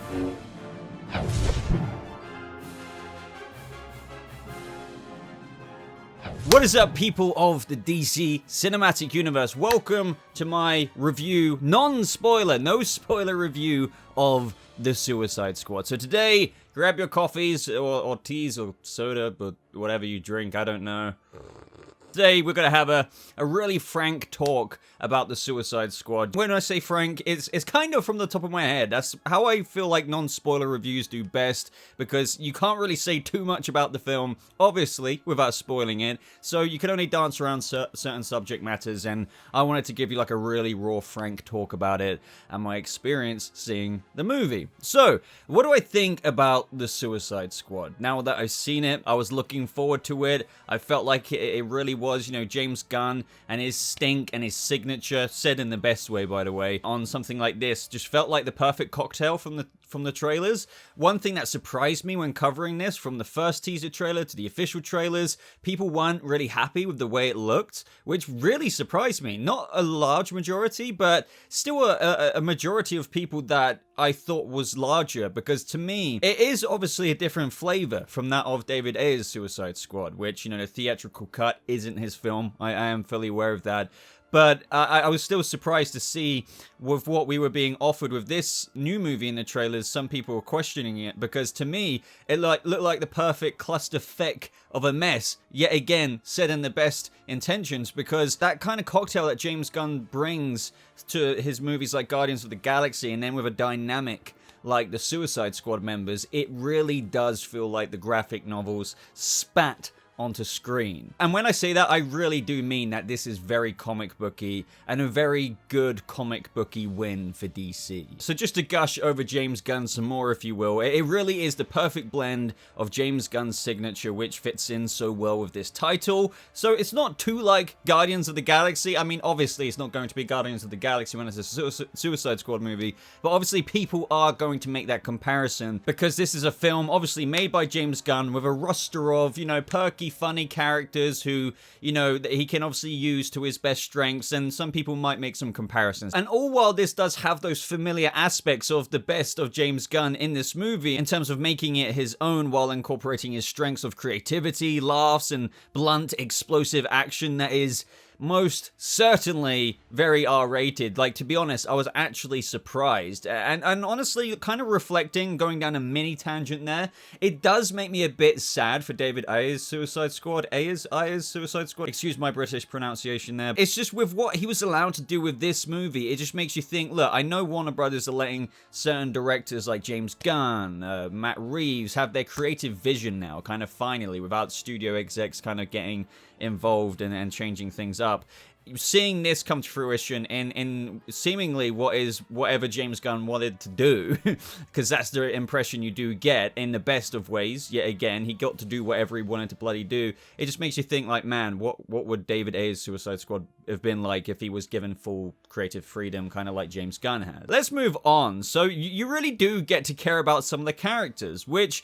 What is up, people of the DC Cinematic Universe? Welcome to my review, non-spoiler, no spoiler review of The Suicide Squad. So today, grab your coffees or teas or soda, but whatever you drink, I don't know. Today, we're going to have a really frank talk about The Suicide Squad. When I say frank, it's kind of from the top of my head. That's how I feel like non-spoiler reviews do best, because you can't really say too much about the film, obviously, without spoiling it. So you can only dance around certain subject matters, and I wanted to give you like a really raw, frank talk about it and my experience seeing the movie. So, what do I think about The Suicide Squad? Now that I've seen it, I was looking forward to it. I felt like it really was, you know, James Gunn and his stink and his signature, said in the best way, by the way, on something like this. Just felt like the perfect cocktail from the trailers. One thing that surprised me when covering this, from the first teaser trailer to the official trailers, people weren't really happy with the way it looked, which really surprised me. Not a large majority, but still a majority of people that I thought was larger, because to me, it is obviously a different flavor from that of David Ayer's Suicide Squad, which, you know, the theatrical cut isn't his film. I am fully aware of that. But I was still surprised to see, with what we were being offered with this new movie in the trailers, some people were questioning it, because to me, it looked like the perfect clusterfuck of a mess, yet again, said in the best intentions, because that kind of cocktail that James Gunn brings to his movies like Guardians of the Galaxy, and then with a dynamic like the Suicide Squad members, it really does feel like the graphic novels spat onto screen. And when I say that, I really do mean that this is very comic booky, and a very good comic booky win for DC. So just to gush over James Gunn some more, if you will, it really is the perfect blend of James Gunn's signature, which fits in so well with this title. So it's not too like Guardians of the Galaxy. I mean, obviously it's not going to be Guardians of the Galaxy when it's a Suicide Squad movie, but obviously people are going to make that comparison, because this is a film obviously made by James Gunn with a roster of, you know, perky, funny characters who, you know, that he can obviously use to his best strengths, and some people might make some comparisons. And all while this does have those familiar aspects of the best of James Gunn in this movie, in terms of making it his own while incorporating his strengths of creativity, laughs, and blunt, explosive action that is most certainly very R-rated. Like, to be honest, I was actually surprised. And honestly, kind of reflecting, going down a mini tangent there, it does make me a bit sad for David Ayer's Suicide Squad. Ayer's Suicide Squad? Excuse my British pronunciation there. It's just with what he was allowed to do with this movie, it just makes you think, look, I know Warner Brothers are letting certain directors like James Gunn, Matt Reeves, have their creative vision now, kind of finally, without studio execs kind of getting involved and changing things up. Seeing this come to fruition in seemingly what is whatever James Gunn wanted to do, because that's the impression you do get in the best of ways. Yet again, he got to do whatever he wanted to bloody do. It just makes you think, like, man, what would David Ayer's Suicide Squad have been like if he was given full creative freedom, kind of like James Gunn has? Let's move on. So you really do get to care about some of the characters, which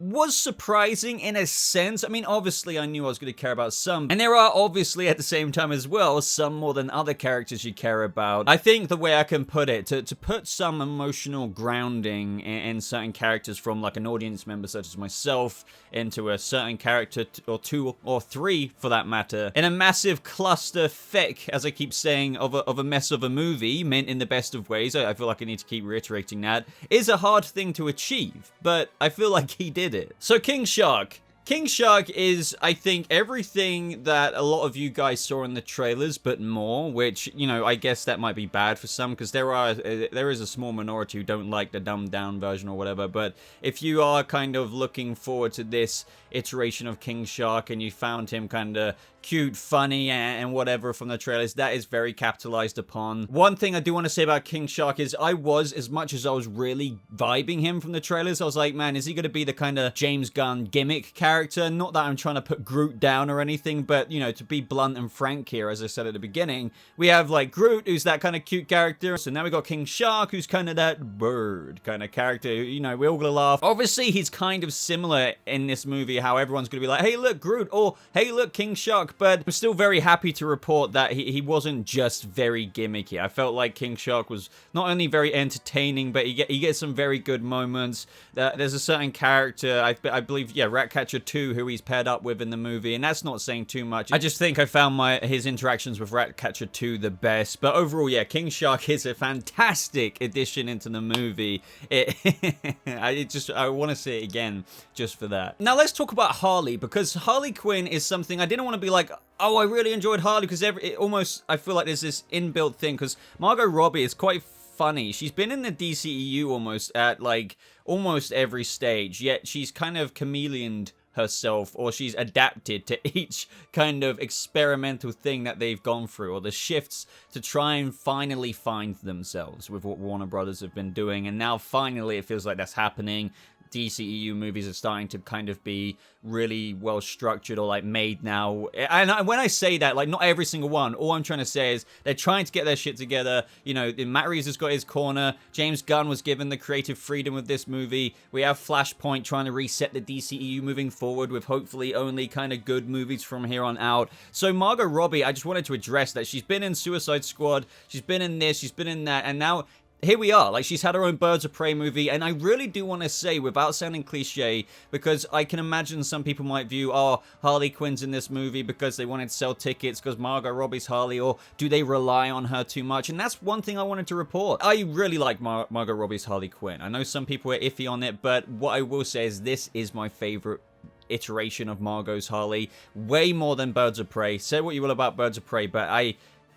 was surprising in a sense. I mean, obviously I knew I was going to care about some, and there are obviously at the same time as well some more than other characters you care about. I think the way I can put it, to put some emotional grounding in certain characters from like an audience member such as myself into a certain character, or two or three for that matter, in a massive cluster feck, as I keep saying, of a mess of a movie, meant in the best of ways, I feel like I need to keep reiterating that, is a hard thing to achieve, but I feel like he did it. So King Shark. King Shark is, I think, everything that a lot of you guys saw in the trailers, but more, which, you know, I guess that might be bad for some, because there is a small minority who don't like the dumbed down version or whatever, but if you are kind of looking forward to this iteration of King Shark and you found him kind of cute, funny, and whatever from the trailers, that is very capitalized upon. One thing I do want to say about King Shark is as much as I was really vibing him from the trailers, I was like, man, is he going to be the kind of James Gunn gimmick character? Not that I'm trying to put Groot down or anything, but, you know, to be blunt and frank here, as I said at the beginning, we have, like, Groot, who's that kind of cute character, so now we got King Shark, who's kind of that bird kind of character, you know, we're all gonna laugh. Obviously, he's kind of similar in this movie, how everyone's gonna be like, hey, look, Groot, or hey, look, King Shark, Shark, but I'm still very happy to report that he wasn't just very gimmicky. I felt like King Shark was not only very entertaining, but he gets some very good moments. There's a certain character, I believe, yeah, Ratcatcher 2, who he's paired up with in the movie, and that's not saying too much. I just think I found his interactions with Ratcatcher 2 the best, but overall, yeah, King Shark is a fantastic addition into the movie. I want to see it again just for that. Now let's talk about Harley, because Harley Quinn is something I didn't want to be like, oh, I really enjoyed Harley, because I feel like there's this inbuilt thing, because Margot Robbie is quite funny. She's been in the DCEU almost at like almost every stage, yet she's kind of chameleoned herself, or she's adapted to each kind of experimental thing that they've gone through, or the shifts to try and finally find themselves with what Warner Brothers have been doing. And now finally it feels like that's happening. DCEU movies are starting to kind of be really well structured, or like made now. And when I say that, like, not every single one, all I'm trying to say is they're trying to get their shit together. You know, Matt Reeves has got his corner. James Gunn was given the creative freedom with this movie. We have Flashpoint trying to reset the DCEU moving forward with hopefully only kind of good movies from here on out. So Margot Robbie, I just wanted to address that. She's been in Suicide Squad, she's been in this, she's been in that, and now here we are. Like, she's had her own Birds of Prey movie, and I really do want to say, without sounding cliche, because I can imagine some people might view, oh, Harley Quinn's in this movie because they wanted to sell tickets because Margot Robbie's Harley, or do they rely on her too much? And that's one thing I wanted to report. I really like Margot Robbie's Harley Quinn. I know some people are iffy on it, but what I will say is this is my favorite iteration of Margot's Harley, way more than Birds of Prey. Say what you will about Birds of Prey, but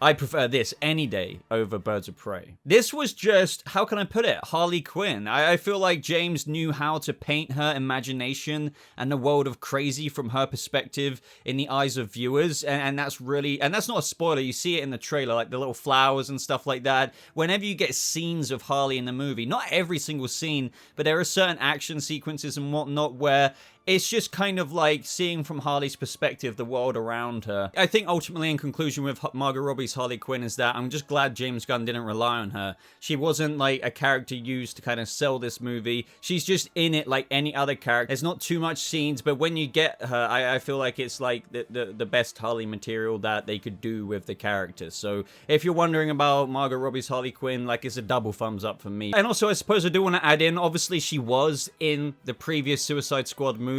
I prefer this any day over Birds of Prey. This was just, how can I put it, Harley Quinn. I feel like James knew how to paint her imagination and the world of crazy from her perspective in the eyes of viewers, and that's not a spoiler. You see it in the trailer, like the little flowers and stuff like that. Whenever you get scenes of Harley in the movie, not every single scene, but there are certain action sequences and whatnot where it's just kind of like seeing from Harley's perspective the world around her. I think ultimately, in conclusion with Margot Robbie's Harley Quinn, is that I'm just glad James Gunn didn't rely on her. She wasn't like a character used to kind of sell this movie. She's just in it like any other character. There's not too much scenes, but when you get her, I feel like it's like the best Harley material that they could do with the character. So if you're wondering about Margot Robbie's Harley Quinn, like, it's a double thumbs up for me. And also, I suppose I do want to add in, obviously she was in the previous Suicide Squad movie,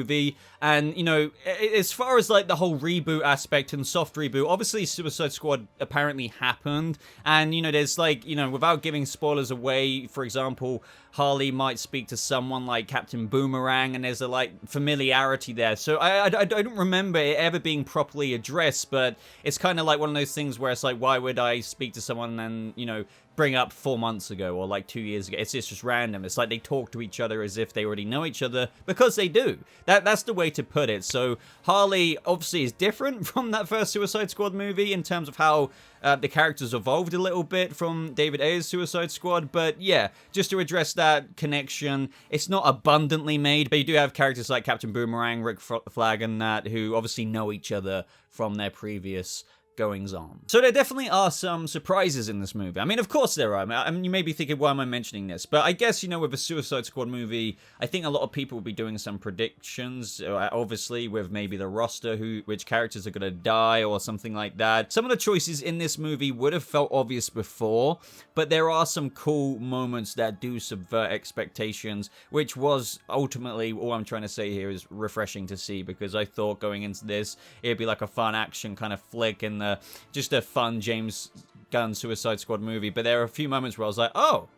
and you know, as far as like the whole reboot aspect and soft reboot, obviously Suicide Squad apparently happened, and you know, there's like, you know, without giving spoilers away, for example, Harley might speak to someone like Captain Boomerang, and there's a like familiarity there. So I don't remember it ever being properly addressed, but it's kind of like one of those things where it's like, why would I speak to someone and, you know, bring up 4 months ago or like 2 years ago? It's just random. It's like they talk to each other as if they already know each other, because they do. That's the way to put it. So Harley obviously is different from that first Suicide Squad movie in terms of how the characters evolved a little bit from David Ayer's Suicide Squad, but yeah, just to address that connection, it's not abundantly made, but you do have characters like Captain Boomerang, Rick Flag, and that, who obviously know each other from their previous goings on. So there definitely are some surprises in this movie. I mean, of course there are. I mean, you may be thinking, why am I mentioning this? But I guess, you know, with a Suicide Squad movie, I think a lot of people will be doing some predictions, obviously, with maybe the roster, which characters are going to die or something like that. Some of the choices in this movie would have felt obvious before, but there are some cool moments that do subvert expectations, which was ultimately, all I'm trying to say here, is refreshing to see, because I thought going into this, it'd be like a fun action kind of flick, and just a fun James Gunn Suicide Squad movie. But there are a few moments where I was like, oh,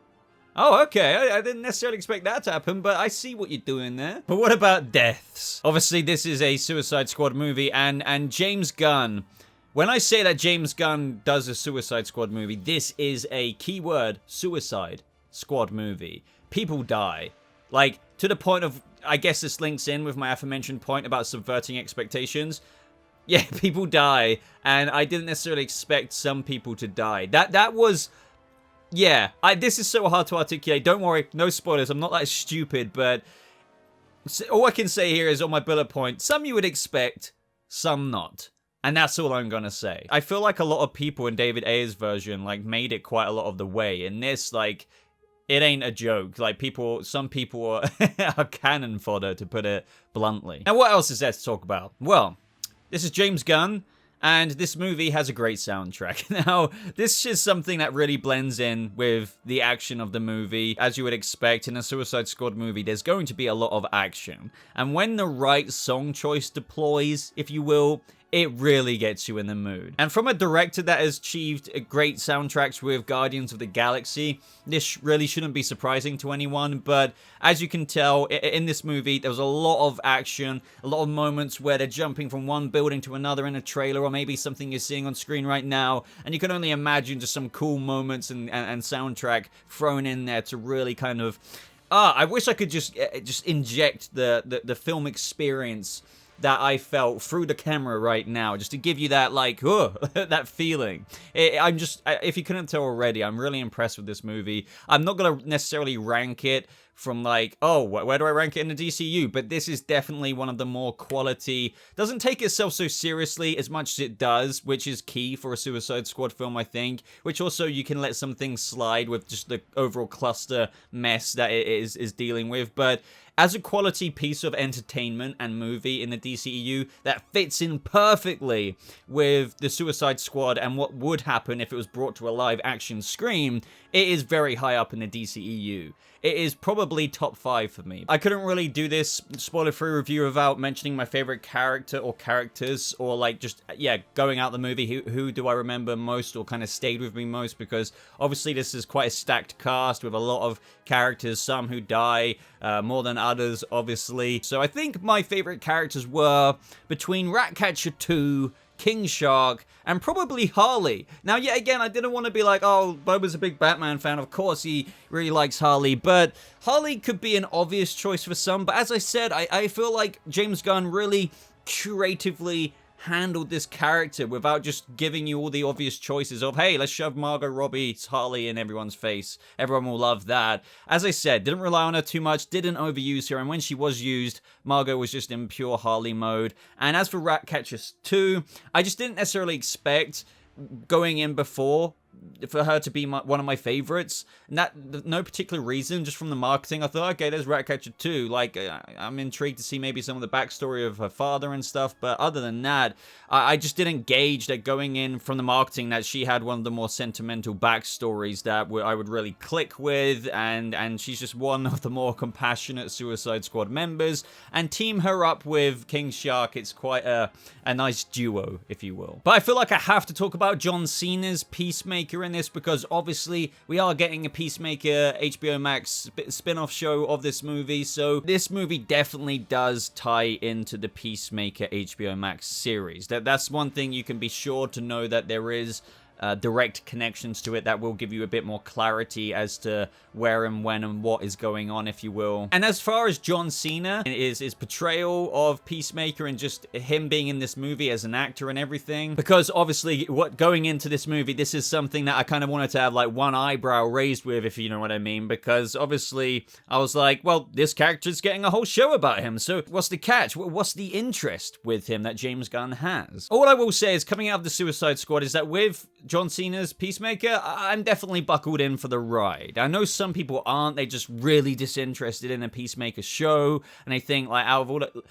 okay, I didn't necessarily expect that to happen, but I see what you're doing there. But what about deaths? Obviously, this is a Suicide Squad movie, and James Gunn, when I say that James Gunn does a Suicide Squad movie, this is a keyword Suicide Squad movie. People die. Like, to the point of, I guess this links in with my aforementioned point about subverting expectations. Yeah, people die, and I didn't necessarily expect some people to die. That was, yeah, this is so hard to articulate. Don't worry, no spoilers, I'm not that stupid, but all I can say here is on my bullet point, some you would expect, some not. And that's all I'm gonna say. I feel like a lot of people in David Ayer's version, like, made it quite a lot of the way. In this, like, it ain't a joke. Like, some people are cannon fodder, to put it bluntly. Now, what else is there to talk about? Well, this is James Gunn, And this movie has a great soundtrack. Now, this is something that really blends in with the action of the movie. As you would expect in a Suicide Squad movie, there's going to be a lot of action. And when the right song choice deploys, if you will, it really gets you in the mood. And from a director that has achieved great soundtracks with Guardians of the Galaxy, this really shouldn't be surprising to anyone, but as you can tell, in this movie, there was a lot of action, a lot of moments where they're jumping from one building to another in a trailer, or maybe something you're seeing on screen right now, and you can only imagine just some cool moments and soundtrack thrown in there to really kind of... I wish I could just inject the film experience that I felt through the camera right now, just to give you that, like, that feeling. If you couldn't tell already, I'm really impressed with this movie. I'm not gonna necessarily rank it from like, oh, where do I rank it in the DCU? But this is definitely one of the more quality, doesn't take itself so seriously as much as it does, which is key for a Suicide Squad film, I think, which also you can let some things slide with just the overall cluster mess that it is dealing with, but as a quality piece of entertainment and movie in the DCEU that fits in perfectly with the Suicide Squad and what would happen if it was brought to a live action screen, it is very high up in the DCEU. It is probably top 5 for me. I couldn't really do this spoiler-free review without mentioning my favorite character or characters, or like just, yeah, going out the movie, who do I remember most or kind of stayed with me most, because obviously this is quite a stacked cast with a lot of characters, some who die more than others, obviously. So I think my favorite characters were between Ratcatcher 2, King Shark, and probably Harley. Now, yet again, I didn't want to be like, oh, Boba's a big Batman fan, of course he really likes Harley, but Harley could be an obvious choice for some, but as I said, I feel like James Gunn really creatively handled this character without just giving you all the obvious choices of, hey, let's shove Margot Robbie's Harley in everyone's face. Everyone will love that. As I said, didn't rely on her too much, didn't overuse her, and when she was used, Margot was just in pure Harley mode. And as for Ratcatcher 2, I just didn't necessarily expect going in before for her to be one of my favorites. No particular reason, just from the marketing. I thought, okay, there's Ratcatcher 2. Like, I'm intrigued to see maybe some of the backstory of her father and stuff, but other than that, I just didn't gauge that going in from the marketing that she had one of the more sentimental backstories that I would really click with, and she's just one of the more compassionate Suicide Squad members, and team her up with King Shark, it's quite a nice duo, if you will. But I feel like I have to talk about John Cena's Peacemaker in this, because obviously we are getting a Peacemaker HBO Max spin-off show of this movie, so this movie definitely does tie into the Peacemaker HBO Max series. That's one thing you can be sure to know, that there is direct connections to it that will give you a bit more clarity as to where and when and what is going on, if you will. And as far as John Cena and his portrayal of Peacemaker and just him being in this movie as an actor and everything, because obviously going into this movie, this is something that I kind of wanted to have like one eyebrow raised with, if you know what I mean, because obviously I was like, well, this character's getting a whole show about him, so what's the catch? What's the interest with him that James Gunn has? All I will say is, coming out of the Suicide Squad, is that with John Cena's Peacemaker, I'm definitely buckled in for the ride. I know some people aren't, they just really disinterested in a Peacemaker show, and they think, like, out of all the...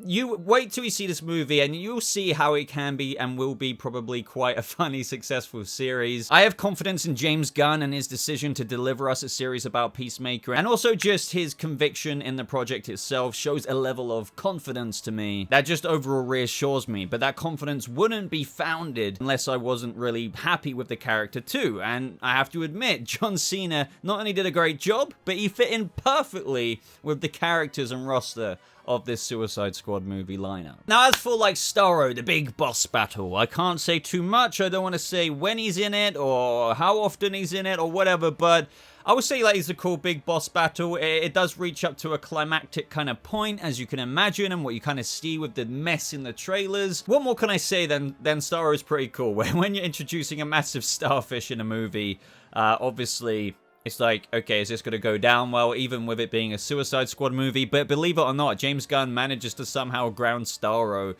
You wait till you see this movie and you'll see how it can be and will be probably quite a funny, successful series. I have confidence in James Gunn and his decision to deliver us a series about Peacemaker, and also just his conviction in the project itself shows a level of confidence to me that just overall reassures me, but that confidence wouldn't be founded unless I wasn't really happy with the character too. And I have to admit, John Cena not only did a great job, but he fit in perfectly with the characters and roster of this Suicide Squad movie lineup. Now, as for like Starro, the big boss battle, I can't say too much. I don't want to say when he's in it or how often he's in it or whatever, but I would say like it's a cool big boss battle. It does reach up to a climactic kind of point, as you can imagine, and what you kind of see with the mess in the trailers. What more can I say than Starro is pretty cool? When you're introducing a massive starfish in a movie, obviously it's like, okay, is this going to go down well, even with it being a Suicide Squad movie? But believe it or not, James Gunn manages to somehow ground Starro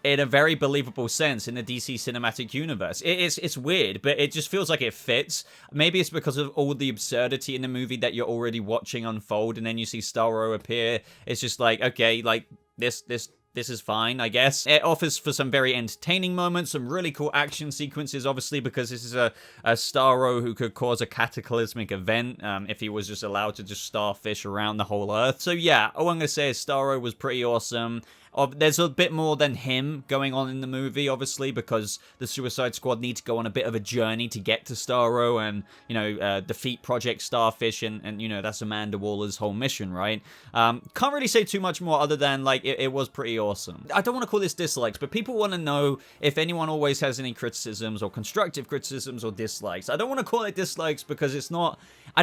in a very believable sense in the DC cinematic universe. It's weird, but it just feels like it fits. Maybe it's because of all the absurdity in the movie that you're already watching unfold, and then you see Starro appear. It's just like, okay, like this this is fine, I guess. It offers for some very entertaining moments, some really cool action sequences, obviously, because this is a Starro who could cause a cataclysmic event if he was just allowed to just starfish around the whole Earth. So yeah, all I'm going to say is Starro was pretty awesome. There's a bit more than him going on in the movie, obviously, because the Suicide Squad need to go on a bit of a journey to get to Starro and, you know, defeat Project Starfish, and you know, that's Amanda Waller's whole mission, right? Can't really say too much more other than, like, it was pretty awesome. I don't want to call this dislikes, but people want to know if anyone always has any criticisms or constructive criticisms or dislikes. I don't want to call it dislikes because it's not... I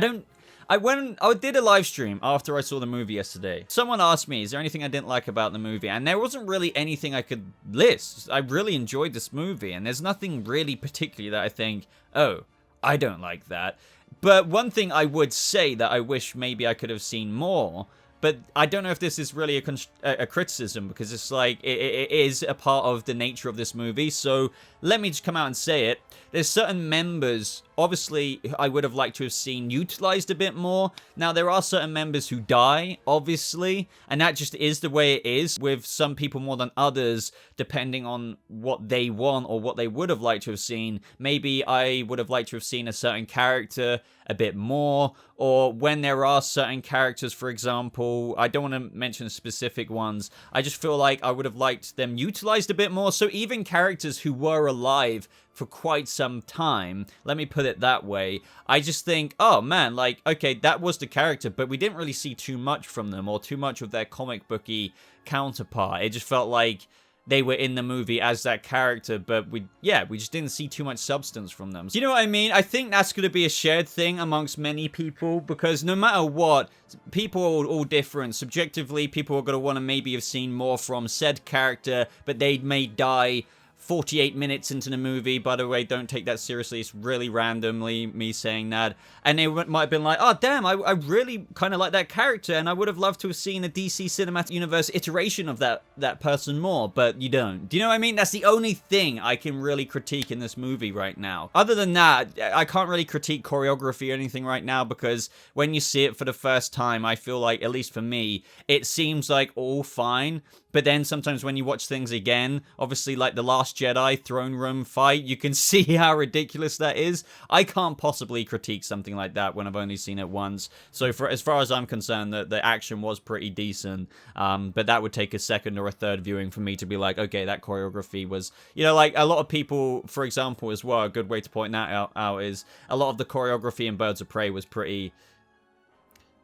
did a live stream after I saw the movie yesterday. Someone asked me, is there anything I didn't like about the movie? And there wasn't really anything I could list. I really enjoyed this movie, and there's nothing really particularly that I think, oh, I don't like that. But one thing I would say that I wish maybe I could have seen more, but I don't know if this is really a criticism, because it's like, it is a part of the nature of this movie, so let me just come out and say it. There's certain members, obviously, I would have liked to have seen utilized a bit more. Now, there are certain members who die, obviously, and that just is the way it is, with some people more than others, depending on what they want or what they would have liked to have seen. Maybe I would have liked to have seen a certain character a bit more, or when there are certain characters, for example, I don't want to mention specific ones, I just feel like I would have liked them utilized a bit more. So even characters who were alive for quite some time, let me put it that way, I just think, oh man, like, okay, that was the character, but we didn't really see too much from them, or too much of their comic booky counterpart. It just felt like they were in the movie as that character, but we just didn't see too much substance from them. You know what I mean? I think that's going to be a shared thing amongst many people, because no matter what, people are all different. Subjectively, people are going to want to maybe have seen more from said character, but they may die 48 minutes into the movie. By the way, don't take that seriously. It's really randomly me saying that. And they might have been like, oh, damn, I really kind of like that character, and I would have loved to have seen a DC Cinematic Universe iteration of that person more, but you don't. Do you know what I mean? That's the only thing I can really critique in this movie right now. Other than that, I can't really critique choreography or anything right now, because when you see it for the first time, I feel like, at least for me, it seems like all fine. But then sometimes when you watch things again, obviously like the Last Jedi throne room fight, you can see how ridiculous that is. I can't possibly critique something like that when I've only seen it once. So as far as I'm concerned, the action was pretty decent. But that would take a second or a third viewing for me to be like, okay, that choreography was, you know, like a lot of people, for example, as well, a good way to point that out is a lot of the choreography in Birds of Prey was pretty...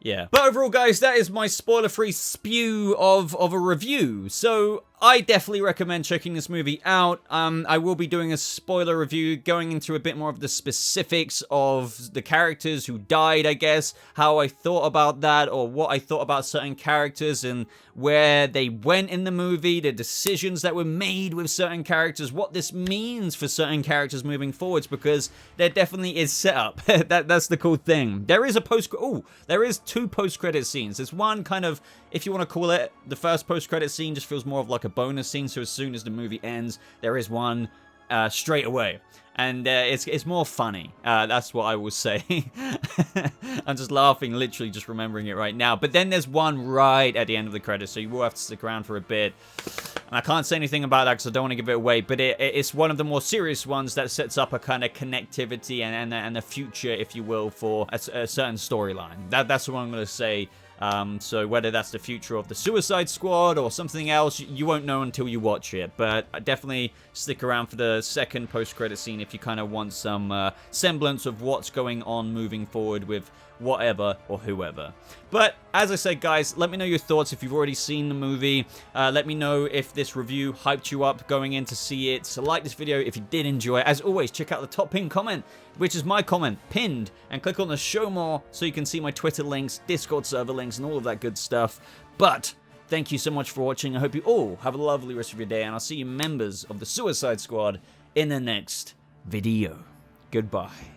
yeah. But overall, guys, that is my spoiler-free spew of a review. So I definitely recommend checking this movie out. I will be doing a spoiler review, going into a bit more of the specifics of the characters who died, I guess, how I thought about that, or what I thought about certain characters and where they went in the movie, the decisions that were made with certain characters, what this means for certain characters moving forwards, because there definitely is setup. That's the cool thing. There is there is 2 post-credit scenes. There's one kind of, if you want to call it, the first post-credit scene just feels more of like a bonus scene, so as soon as the movie ends, there is one straight away. And it's more funny. That's what I will say. I'm just laughing, literally just remembering it right now. But then there's one right at the end of the credits, so you will have to stick around for a bit. And I can't say anything about that because I don't want to give it away, but it's one of the more serious ones that sets up a kind of connectivity and a future, if you will, for a certain storyline. That's what I'm going to say. So whether that's the future of the Suicide Squad or something else, you won't know until you watch it. But definitely stick around for the second post-credit scene if you kind of want some semblance of what's going on moving forward with whatever or whoever. But as I said, guys, let me know your thoughts if you've already seen the movie. Let me know if this review hyped you up going in to see it. So like this video if you did enjoy it. As always, check out the top pinned comment, which is my comment, pinned, and click on the show more so you can see my Twitter links, Discord server links, and all of that good stuff. But thank you so much for watching. I hope you all have a lovely rest of your day, and I'll see you members of the Suicide Squad in the next video. Goodbye.